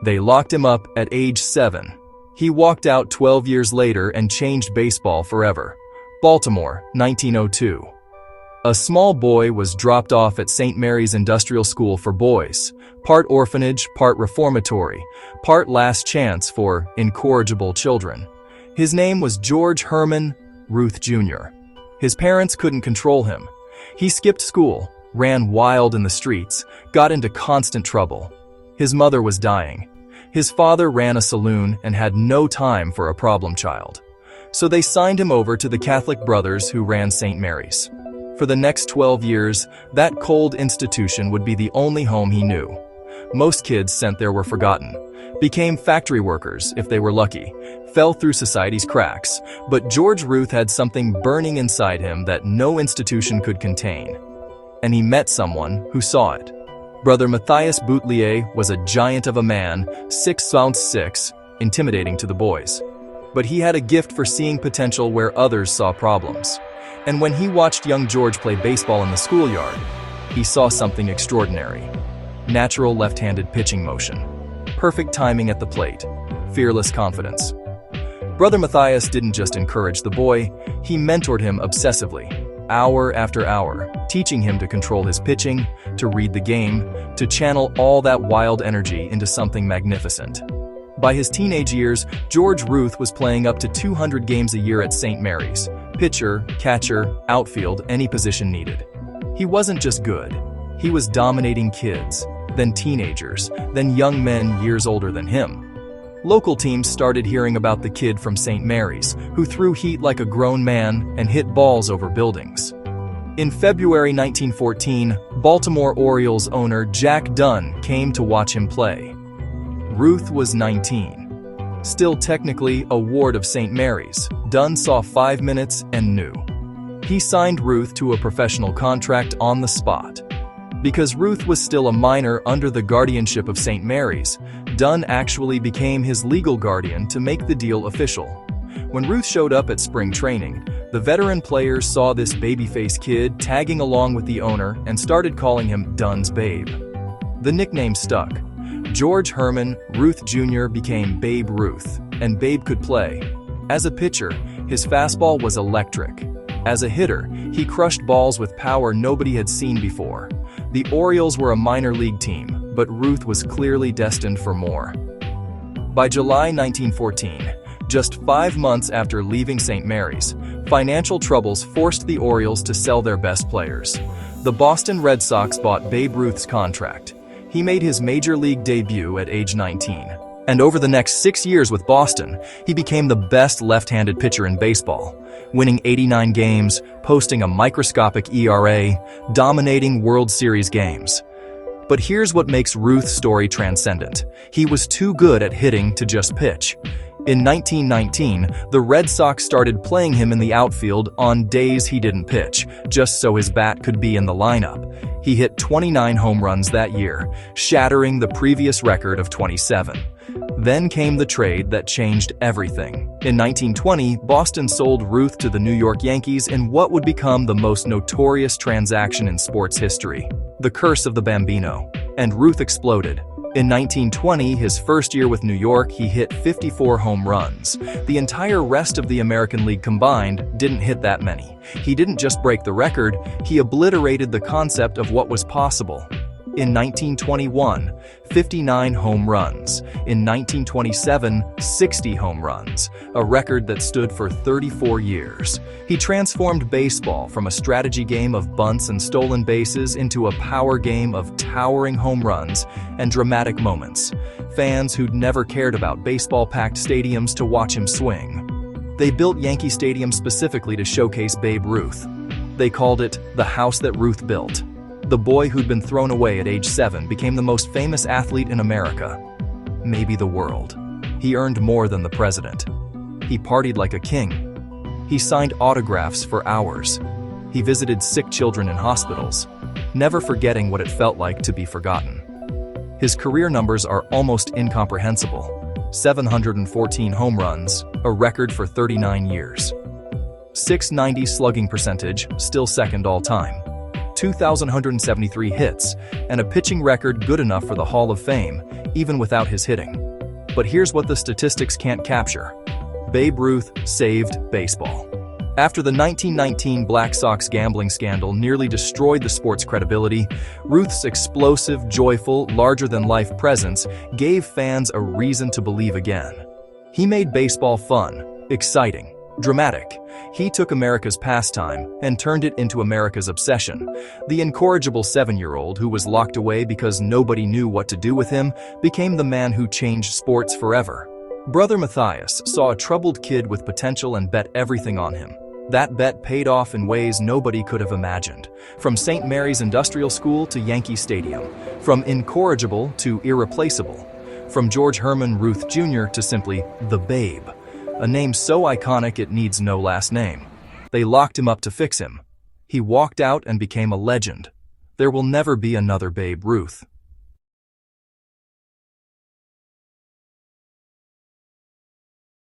They locked him up at age 7. He walked out 12 years later and changed baseball forever. Baltimore, 1902. A small boy was dropped off at St. Mary's Industrial School for Boys, part orphanage, part reformatory, part last chance for incorrigible children. His name was George Herman Ruth Jr. His parents couldn't control him. He skipped school, ran wild in the streets, got into constant trouble. His mother was dying. His father ran a saloon and had no time for a problem child. So they signed him over to the Catholic Brothers who ran St. Mary's. For the next 12 years, that cold institution would be the only home he knew. Most kids sent there were forgotten, became factory workers if they were lucky, fell through society's cracks, but George Ruth had something burning inside him that no institution could contain. And he met someone who saw it. Brother Matthias Boutelier was a giant of a man, 6'6", intimidating to the boys. But he had a gift for seeing potential where others saw problems. And when he watched young George play baseball in the schoolyard, he saw something extraordinary. Natural left-handed pitching motion, perfect timing at the plate, fearless confidence. Brother Matthias didn't just encourage the boy, he mentored him obsessively, hour after hour, teaching him to control his pitching, to read the game, to channel all that wild energy into something magnificent. By his teenage years, George Ruth was playing up to 200 games a year at St. Mary's, pitcher, catcher, outfield, any position needed. He wasn't just good, he was dominating kids, then teenagers, then young men years older than him. Local teams started hearing about the kid from St. Mary's, who threw heat like a grown man and hit balls over buildings. In February 1914, Baltimore Orioles owner Jack Dunn came to watch him play. Ruth was 19. Still technically a ward of St. Mary's, Dunn saw 5 minutes and knew. He signed Ruth to a professional contract on the spot. Because Ruth was still a minor under the guardianship of St. Mary's, Dunn actually became his legal guardian to make the deal official. When Ruth showed up at spring training, the veteran players saw this babyface kid tagging along with the owner and started calling him Dunn's Babe. The nickname stuck. George Herman Ruth Jr. became Babe Ruth, and Babe could play. As a pitcher, his fastball was electric. As a hitter, he crushed balls with power nobody had seen before. The Orioles were a minor league team, but Ruth was clearly destined for more. By July 1914, just 5 months after leaving St. Mary's, financial troubles forced the Orioles to sell their best players. The Boston Red Sox bought Babe Ruth's contract. He made his major league debut at age 19. And over the next 6 years with Boston, he became the best left-handed pitcher in baseball, winning 89 games, posting a microscopic ERA, dominating World Series games. But here's what makes Ruth's story transcendent. He was too good at hitting to just pitch. In 1919, the Red Sox started playing him in the outfield on days he didn't pitch, just so his bat could be in the lineup. He hit 29 home runs that year, shattering the previous record of 27. Then came the trade that changed everything. In 1920, Boston sold Ruth to the New York Yankees in what would become the most notorious transaction in sports history, the curse of the Bambino. And Ruth exploded. In 1920, his first year with New York, he hit 54 home runs. The entire rest of the American League combined didn't hit that many. He didn't just break the record, he obliterated the concept of what was possible. In 1921, 59 home runs. In 1927, 60 home runs, a record that stood for 34 years. He transformed baseball from a strategy game of bunts and stolen bases into a power game of towering home runs and dramatic moments. Fans who'd never cared about baseball packed stadiums to watch him swing. They built Yankee Stadium specifically to showcase Babe Ruth. They called it the house that Ruth built. The boy who'd been thrown away at age 7 became the most famous athlete in America, maybe the world. He earned more than the president. He partied like a king. He signed autographs for hours. He visited sick children in hospitals, never forgetting what it felt like to be forgotten. His career numbers are almost incomprehensible. 714 home runs, a record for 39 years. .690 slugging percentage, still second all time. 2,173 hits, and a pitching record good enough for the Hall of Fame, even without his hitting. But here's what the statistics can't capture. Babe Ruth saved baseball. After the 1919 Black Sox gambling scandal nearly destroyed the sport's credibility, Ruth's explosive, joyful, larger-than-life presence gave fans a reason to believe again. He made baseball fun, exciting, dramatic. He took America's pastime and turned it into America's obsession. The incorrigible 7-year-old who was locked away because nobody knew what to do with him became the man who changed sports forever. Brother Matthias saw a troubled kid with potential and bet everything on him. That bet paid off in ways nobody could have imagined. From St. Mary's Industrial School to Yankee Stadium, from incorrigible to irreplaceable, from George Herman Ruth Jr. to simply the Babe, a name so iconic it needs no last name. They locked him up to fix him. He walked out and became a legend. There will never be another Babe Ruth.